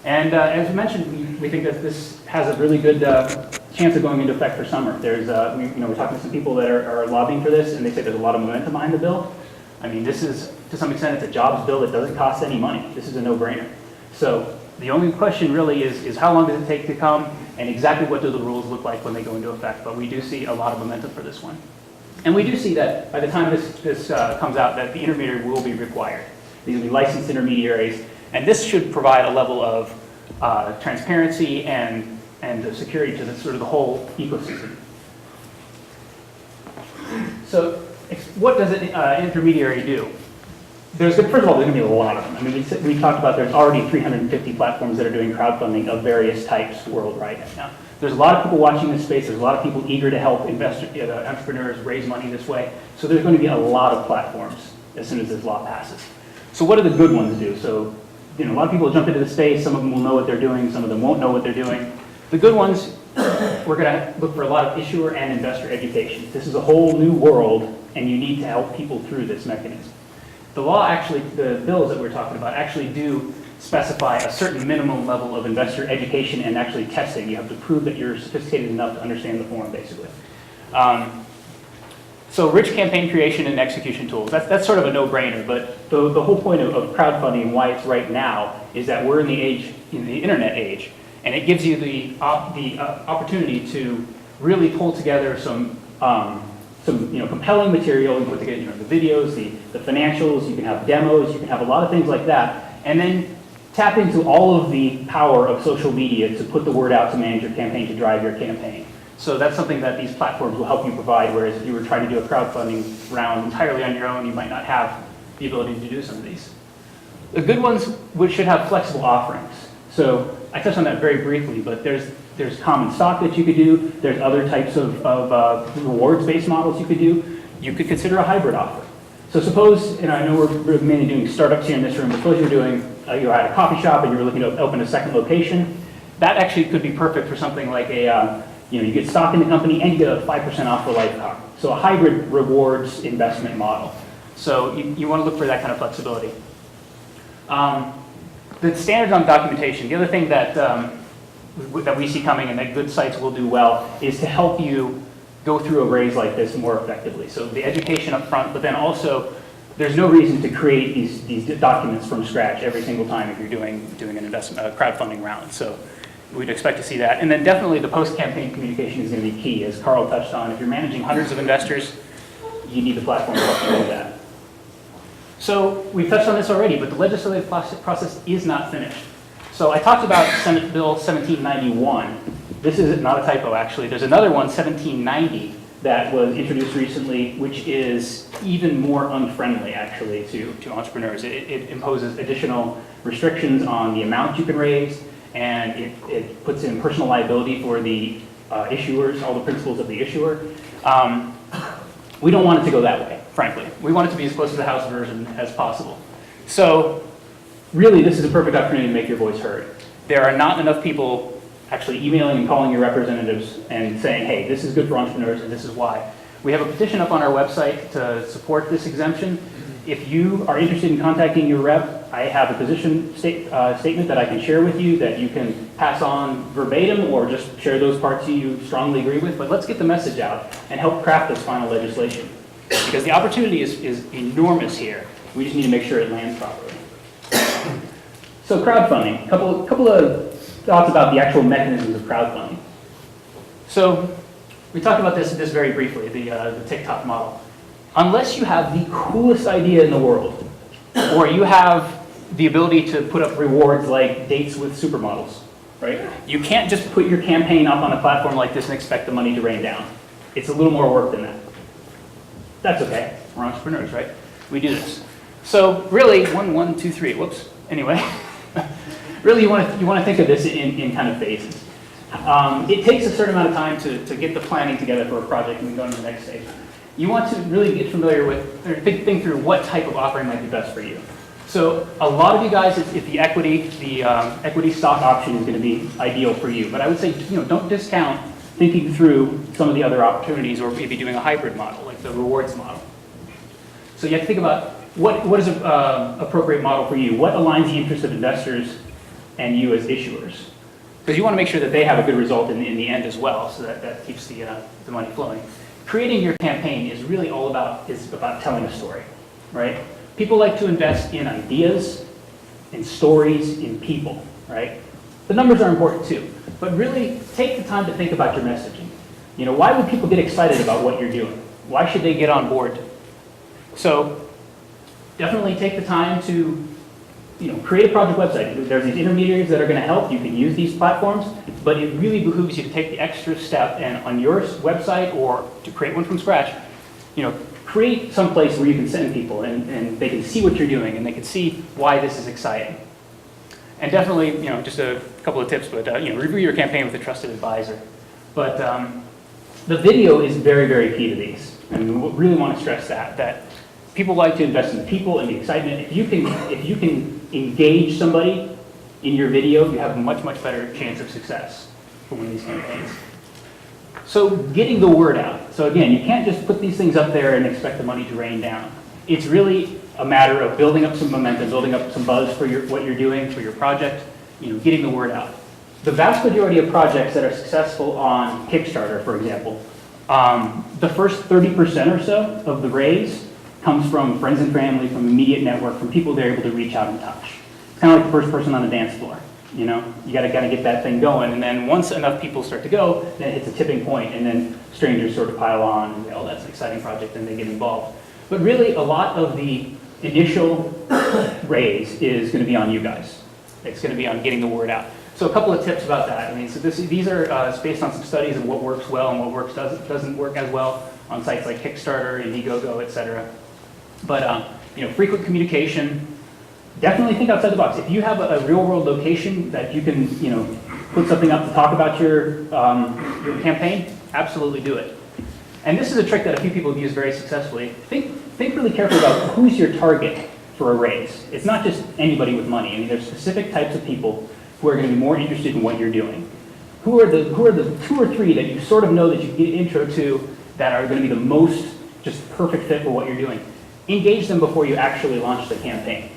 And as we mentioned, we think that this has a really good chance of going into effect for summer. There's, we're talking to some people that are lobbying for this, and they say there's a lot of momentum behind the bill. I mean, this is, to some extent, it's a jobs bill that doesn't cost any money. This is a no-brainer. So the only question really is how long does it take to come, and exactly what do the rules look like when they go into effect. But we do see a lot of momentum for this one. And we do see that by the time this comes out, that the intermediary will be required. These will be licensed intermediaries, and this should provide a level of transparency and security to sort of the whole ecosystem. So what does an intermediary do? First of all, there's going to be a lot of them. I mean, we talked about there's already 350 platforms that are doing crowdfunding of various types worldwide now. There's a lot of people watching this space. There's a lot of people eager to help entrepreneurs raise money this way. So there's going to be a lot of platforms as soon as this law passes. So what do the good ones do? So, a lot of people jump into the space. Some of them will know what they're doing. Some of them won't know what they're doing. The good ones, we're going to look for a lot of issuer and investor education. This is a whole new world, and you need to help people through this mechanism. The law actually, the bills that we're talking about actually do specify a certain minimum level of investor education and actually testing. You have to prove that you're sophisticated enough to understand the form, basically. So rich campaign creation and execution tools, that's sort of a no-brainer, but the whole point of crowdfunding and why it's right now is that we're in the internet age, and it gives you the opportunity to really pull together some compelling material and put together the videos, the financials, you can have demos, you can have a lot of things like that, and then tap into all of the power of social media to put the word out to manage your campaign, to drive your campaign. So that's something that these platforms will help you provide, whereas if you were trying to do a crowdfunding round entirely on your own, you might not have the ability to do some of these. The good ones should have flexible offerings. So I touched on that very briefly, but there's common stock that you could do. There's other types of rewards-based models you could do. You could consider a hybrid offer. So suppose, and I know we're mainly doing startups here in this room, but suppose you're at a coffee shop and you're looking to open a second location. That actually could be perfect for something like you get stock in the company and you get a 5% off for life card. So a hybrid rewards investment model. So you want to look for that kind of flexibility. The standards on documentation, the other thing that we see coming and that good sites will do well is to help you go through a raise like this more effectively. So the education up front, but then also there's no reason to create these documents from scratch every single time if you're doing an investment crowdfunding round. So we'd expect to see that. And then definitely the post-campaign communication is going to be key, as Carl touched on. If you're managing hundreds of investors, you need the platform to help you do that. So we've touched on this already, but the legislative process is not finished. So I talked about Senate Bill 1791. This is not a typo, actually. There's another one, 1790, that was introduced recently, which is even more unfriendly, actually, to entrepreneurs. It imposes additional restrictions on the amount you can raise, and it puts in personal liability for the issuers, all the principles of the issuer. We don't want it to go that way, frankly. We want it to be as close to the House version as possible. So really, this is a perfect opportunity to make your voice heard. There are not enough people actually emailing and calling your representatives and saying, hey, this is good for entrepreneurs and this is why. We have a petition up on our website to support this exemption. If you are interested in contacting your rep, I have a position statement that I can share with you that you can pass on verbatim or just share those parts you strongly agree with. But let's get the message out and help craft this final legislation. Because the opportunity is enormous here. We just need to make sure it lands properly. So crowdfunding, couple of thoughts about the actual mechanisms of crowdfunding. So we talked about this very briefly, the TikTok model. Unless you have the coolest idea in the world, or you have the ability to put up rewards like dates with supermodels, right? You can't just put your campaign up on a platform like this and expect the money to rain down. It's a little more work than that. That's okay. We're entrepreneurs, right? We do this. So really, 1, 2, 3. Whoops. Anyway, really, you want to think of this in kind of phases. It takes a certain amount of time to get the planning together for a project and then go to the next stage. You want to really get familiar with, or think through what type of offering might be best for you. So a lot of you guys, if the equity stock option is going to be ideal for you. But I would say, don't discount thinking through some of the other opportunities, or maybe doing a hybrid model, like the rewards model. So you have to think about what is an appropriate model for you? What aligns the interests of investors and you as issuers? Because you want to make sure that they have a good result in the end as well, so that keeps the money flowing. Creating your campaign is really all about telling a story, right? People like to invest in ideas, in stories, in people, right? The numbers are important too, but really take the time to think about your messaging. Why would people get excited about what you're doing? Why should they get on board? So definitely take the time to create a project website. There's these intermediaries that are going to help. You can use these platforms, but it really behooves you to take the extra step and on your website, or to create one from scratch, create some place where you can send people and they can see what you're doing and they can see why this is exciting. And definitely, just a couple of tips, but review your campaign with a trusted advisor. But the video is very, very key to these. And we really want to stress that people like to invest in the people and the excitement. If you can engage somebody in your video, you have a much, much better chance of success for one of these campaigns. So getting the word out. So again, you can't just put these things up there and expect the money to rain down. It's really a matter of building up some momentum, building up some buzz for what you're doing, for your project, getting the word out. The vast majority of projects that are successful on Kickstarter, for example, the first 30% or so of the raise comes from friends and family, from immediate network, from people they're able to reach out and touch. It's kind of like the first person on the dance floor. You gotta get that thing going, and then once enough people start to go, then it hits a tipping point, and then strangers sort of pile on, and oh, that's an exciting project, and they get involved. But really, a lot of the initial raise is going to be on you guys. It's going to be on getting the word out. So a couple of tips about that. I mean, so these are based on some studies of what works well and what doesn't work as well on sites like Kickstarter, Indiegogo, etc. But frequent communication. Definitely think outside the box. If you have a real-world location that you can, put something up to talk about your campaign, absolutely do it. And this is a trick that a few people have used very successfully. Think really carefully about who's your target for a raise. It's not just anybody with money. I mean, there's specific types of people who are going to be more interested in what you're doing. Who are the 2 or 3 that you sort of know that you can get intro to that are going to be the most just perfect fit for what you're doing? Engage them before you actually launch the campaign.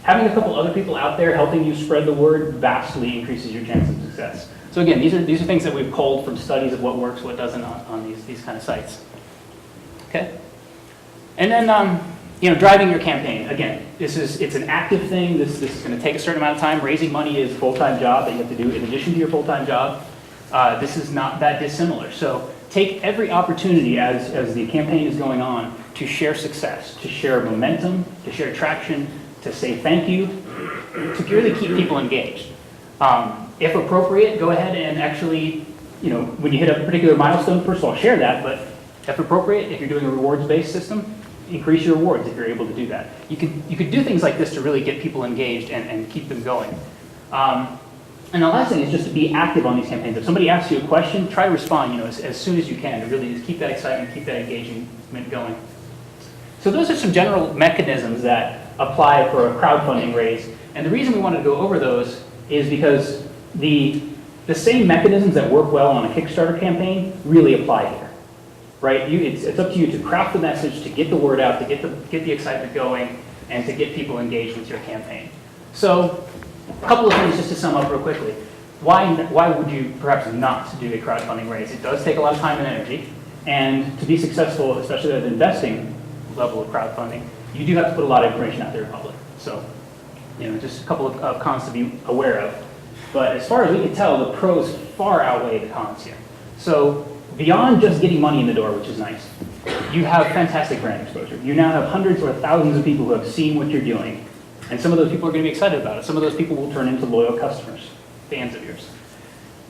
Having a couple other people out there helping you spread the word vastly increases your chance of success. So again, these are things that we've culled from studies of what works, what doesn't on these kind of sites. Okay? And then, driving your campaign. Again, it's an active thing. This is going to take a certain amount of time. Raising money is a full-time job that you have to do in addition to your full-time job. This is not that dissimilar. So take every opportunity as the campaign is going on to share success, to share momentum, to share traction, to say thank you, to really keep people engaged. If appropriate, go ahead and actually, when you hit a particular milestone, first of all, share that, but if appropriate, if you're doing a rewards-based system, increase your rewards if you're able to do that. You could do things like this to really get people engaged and keep them going. And the last thing is just to be active on these campaigns. If somebody asks you a question, try to respond, as soon as you can to really just keep that excitement, keep that engagement going. So those are some general mechanisms that apply for a crowdfunding raise. And the reason we wanted to go over those is because the same mechanisms that work well on a Kickstarter campaign really apply here, right? It's up to you to craft the message, to get the word out, to get the excitement going, and to get people engaged with your campaign. So a couple of things just to sum up real quickly. Why would you perhaps not do a crowdfunding raise? It does take a lot of time and energy, and to be successful, especially at the investing level of crowdfunding, you do have to put a lot of information out there in public. So, just a couple of cons to be aware of. But as far as we can tell, the pros far outweigh the cons here. So beyond just getting money in the door, which is nice, you have fantastic brand exposure. You now have hundreds or thousands of people who have seen what you're doing. And some of those people are going to be excited about it. Some of those people will turn into loyal customers, fans of yours.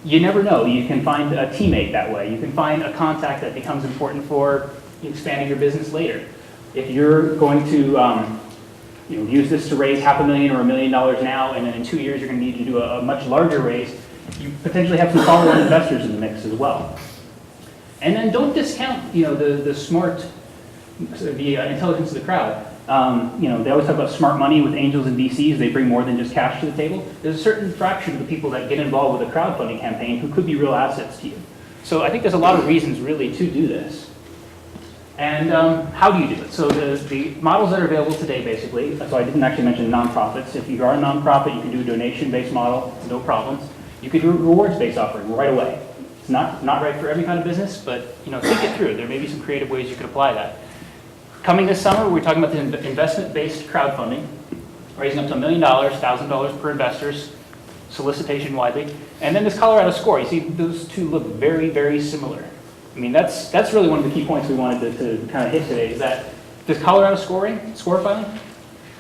You never know. You can find a teammate that way. You can find a contact that becomes important for expanding your business later. If you're going to use this to raise $500,000 or $1 million now, and then in 2 years you're going to need to do a much larger raise, you potentially have some follow-on investors in the mix as well. And then don't discount the intelligence of the crowd. They always talk about smart money with angels and VCs. They bring more than just cash to the table. There's a certain fraction of the people that get involved with a crowdfunding campaign who could be real assets to you. So I think there's a lot of reasons really to do this. And how do you do it? So the models that are available today, basically, so I didn't actually mention nonprofits. If you are a nonprofit, you can do a donation-based model, no problems. You could do a rewards-based offering right away. It's not right for every kind of business, but think it through. There may be some creative ways you could apply that. Coming this summer, we're talking about the investment-based crowdfunding, raising up to $1 million, $1,000 per investors, solicitation widely, and then this Colorado score. You see, those two look very, very similar. I mean, that's really one of the key points we wanted to kind of hit today, is that this Colorado score filing,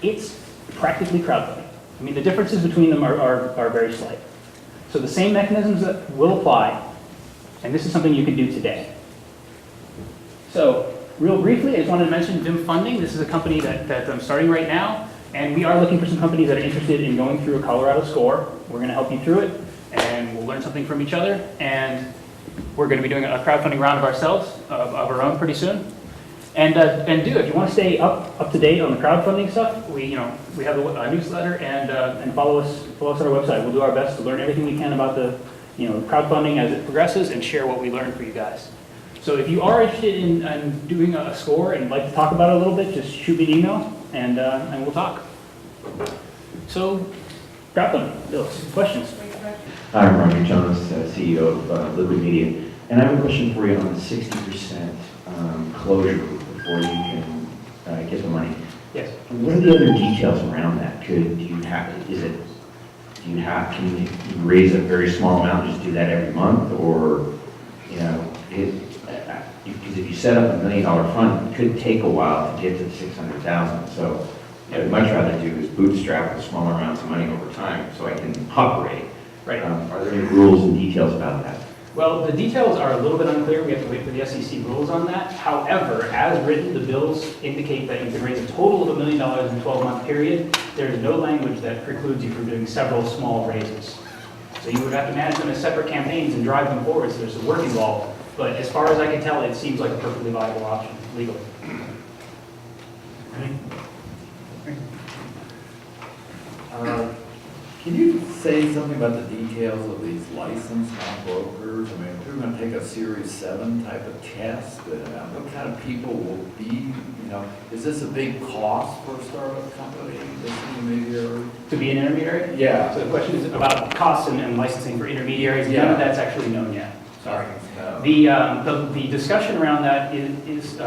it's practically crowdfunding. I mean, the differences between them are very slight. So the same mechanisms that will apply, and this is something you can do today. So real briefly, I just wanted to mention DIM Funding. This is a company that I'm starting right now, and we are looking for some companies that are interested in going through a Colorado score. We're going to help you through it, and we'll learn something from each other, and we're going to be doing a crowdfunding round of ourselves, of our own pretty soon. And if you want to stay up to date on the crowdfunding stuff, we have a newsletter and follow us on our website. We'll do our best to learn everything we can about the crowdfunding as it progresses and share what we learn for you guys. So if you are interested in doing a score and like to talk about it a little bit, just shoot me an email and we'll talk. So, crowdfunding, Bill, questions? Hi, I'm Roger Jones, CEO of Liberty Media, and I have a question for you on the 60% closure before you can get the money. Yes. What are the other details around that? Can you raise a very small amount, just do that every month, or, because if you set up $1 million fund, it could take a while to get to the 600,000. So what I'd much rather do is bootstrap with smaller amounts of money over time so I can operate. Right. Are there any rules and details about that? Well, the details are a little bit unclear. We have to wait for the SEC rules on that. However, as written, the bills indicate that you can raise a total of $1 million in a 12-month period. There is no language that precludes you from doing several small raises. So you would have to manage them as separate campaigns and drive them forward, so there's some work involved. But as far as I can tell, it seems like a perfectly viable option legally. Can you say something about the details of these licensed non-brokers? I mean, if we're going to take a Series 7 type of test, what kind of people will be, is this a big cost for a startup company, this intermediary? To be an intermediary? Yeah. So the question is about costs and licensing for intermediaries. Yeah. None of that's actually known yet. Sorry. No. The discussion around that is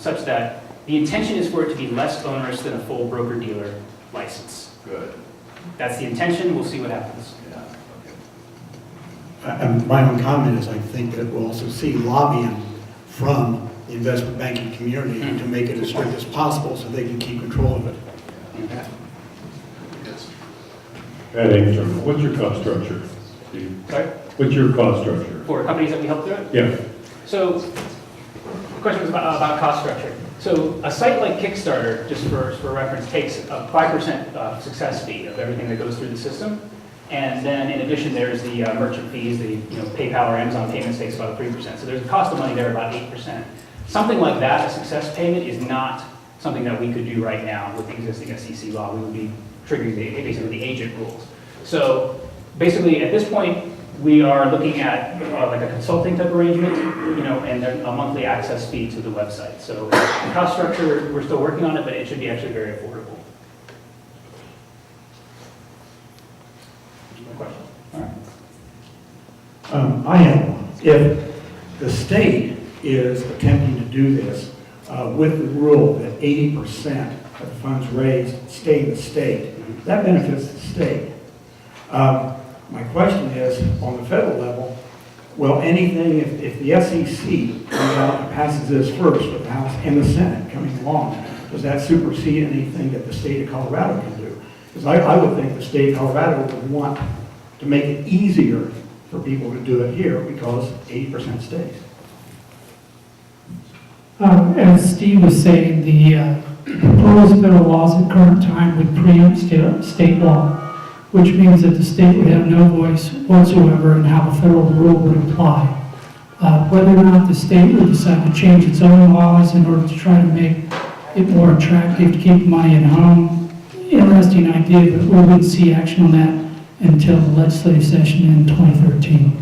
such that the intention is for it to be less onerous than a full broker-dealer license. Good. That's the intention. We'll see what happens. Yeah, okay. My own comment is I think that we'll also see lobbying from the investment banking community to make it as strict as possible so they can keep control of it. That answer, what's your cost structure, Steve? Sorry? What's your cost structure? For companies that we help through it? Yeah. So the question was about cost structure. So a site like Kickstarter, just for reference, takes a 5% success fee of everything that goes through the system. And then in addition, there's the merchant fees, the PayPal or Amazon payments takes about 3%. So there's a cost of money there about 8%. Something like that, a success payment, is not something that we could do right now with the existing SEC law. We would be triggering basically the agent rules. So basically, at this point, we are looking at like a consulting type arrangement, and then a monthly access fee to the website. So the cost structure, we're still working on it, but it should be actually very affordable. No question? All right. I have one. If the state is attempting to do this with the rule that 80% of the funds raised stay in the state, that benefits the state. My question is, on the federal level, will anything, if the SEC comes out and passes this first with the House and the Senate coming along, does that supersede anything that the state of Colorado can do? Because I would think the state of Colorado would want to make it easier for people to do it here because 80% stays. As Steve was saying, the proposed federal laws at current time would preempt state law, which means that the state would have no voice whatsoever in how the federal rule would apply. Whether or not the state would decide to change its own laws in order to try to make it more attractive to keep money at home, interesting idea, but we wouldn't see action on that until the legislative session in 2013.